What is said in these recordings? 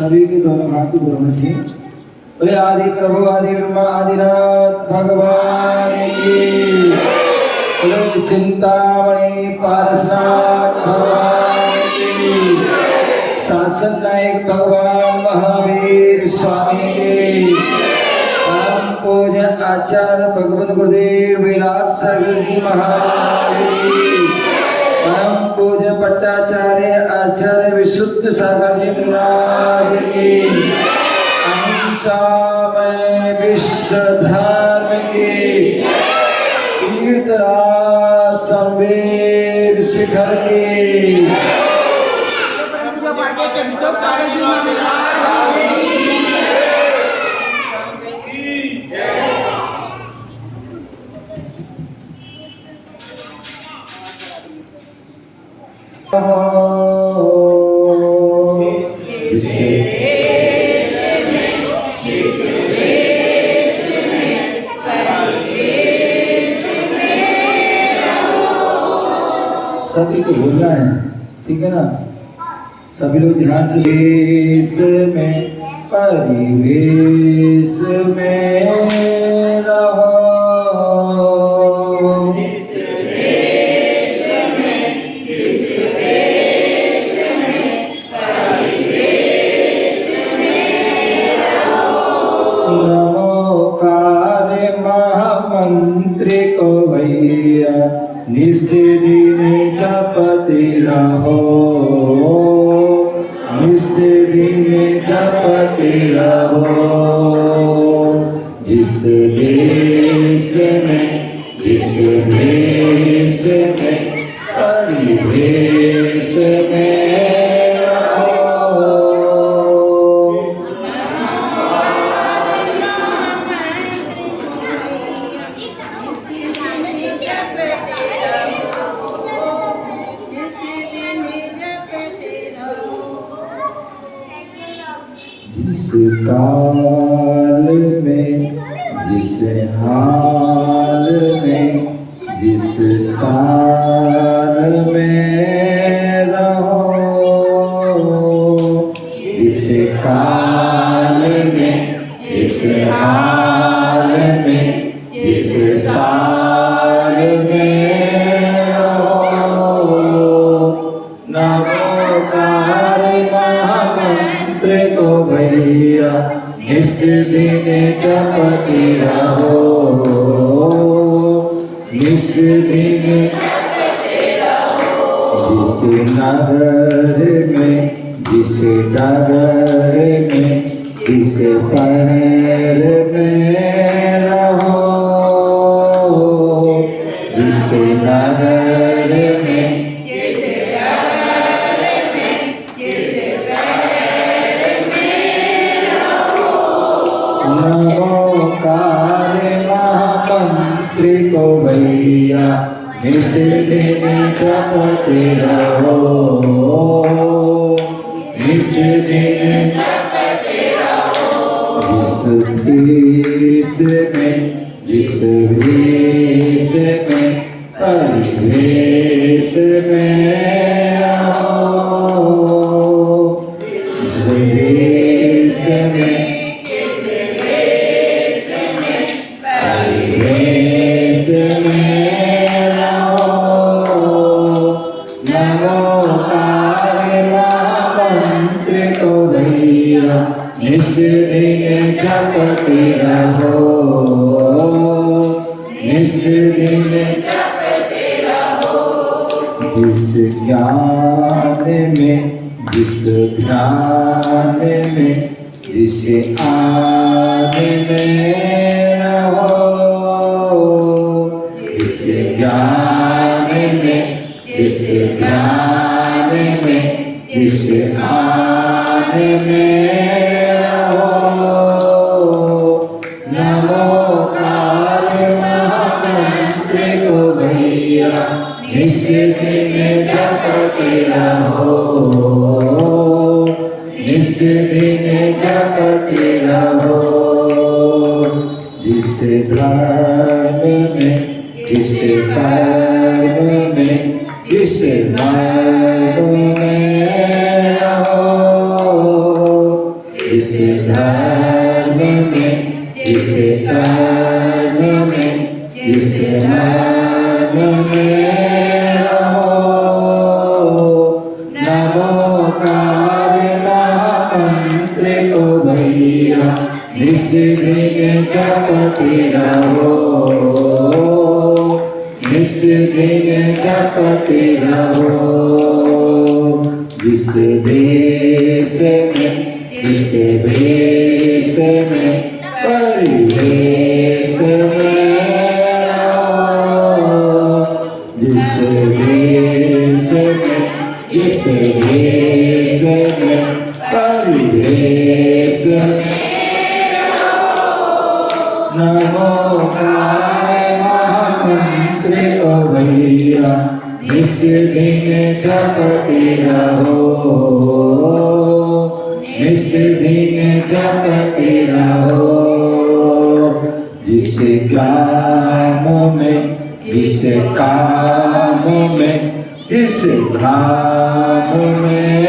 सभी के दोनों हाथ ऊपर से बोले आदि प्रभु आदि ब्रह्मा आदिनाथ भगवान की। बोले चिंतामणि पारसनाथ भगवान की। शासक नायक भगवान महावीर स्वामी की। परम पूज्य आचार्य भगवान गुरुदेव विलास सागर जी महाराज की। परम पूज्य पट्टाचार्य आचार्य विशुद्ध सागर जी महाराज की। अहिंसा में विश्व धर्म की। तीर्थराज संवेद शिखर की। सभी को बोलना है, ठीक है ना? सभी लोग ध्यान से। देश में परिवेश में रहो। नमोकार महामंत्री को भैया निस दिन जपते रहो। निस दिन जपते रहो। जिस देश में जिस देश में परिवेश में जिस काल में जिस हाल में जिस साल में रहो। जिस काल में जिस हाल में जिस साल में रहो। नमोकार महामंत्र को भैया इस दिन जपते रहो। इस दिन जपते रहो। जिस नगर में जिस डगर में जिस पैर में रहो। जिस नगर में नमोकार महामंत्री को भैया इस दिन जपते रहो। इस दिन जपते रहो। जिस देश में जिस भेष में परिवेश में रहो। जिस देश में इस दिन जपते रहो। इस दिन जपते रहो। जिस ज्ञान में जिस ध्यान में जिस आन में रहो। जिस ज्ञान में जिस ध्यान में जिस आन में इस दिन जपते रहो। इस दिन जपते रहो। जिस धर्म में जिस कर्म में जिस मर्म में रहो। धर्म में, जिस कर्म में, जिस धर्म में रहो। नमोकार महामंत्र को भैया निस दिन जपते रहो, निस दिन जपते रहो। जिस देश में, जिस भेष में, परिवेश में रहो। जिस देश में, जिस भेष में, परिवेश में नमोकार महामंत्र को भैया निस दिन जपते रहो, निस दिन जपते रहो। जिस ग्राम में, जिस काम में, जिस धाम में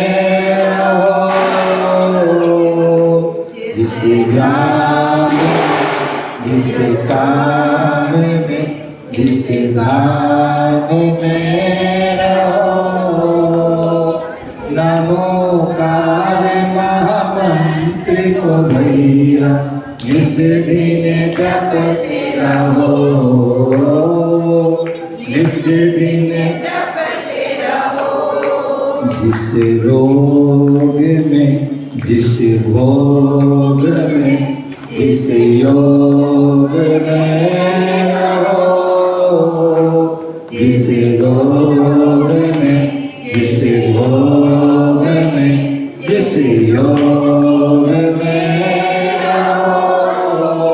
रहो। जिस ग्राम, जिस काम में, जिस धाम में रहो। नमोकार महामंत्र को भैया निस दिन जपते रहो, निस दिन जपते रहो। जिस रोग में, जिस भोग में, जिस योग में रहो। जिस रोग में, जिस भोग में, जिस योग में रहो।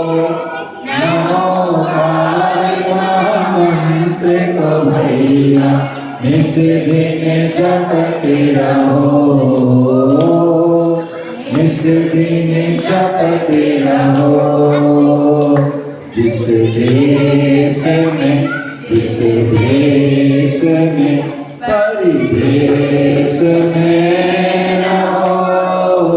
नमोकार महामंत्र को भैया निस दिन जपते रहो, निस दिन जपते रहो। जिस देश में, जिस भेष में, परिवेश में रहो।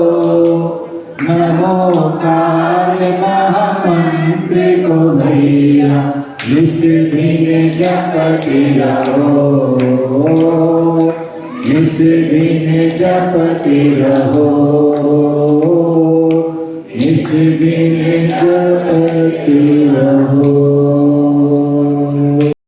नमोकार महामंत्र को भैया निस दिन जपते रहो, निस दिन जपते रहो, निस दिन जपते रहो।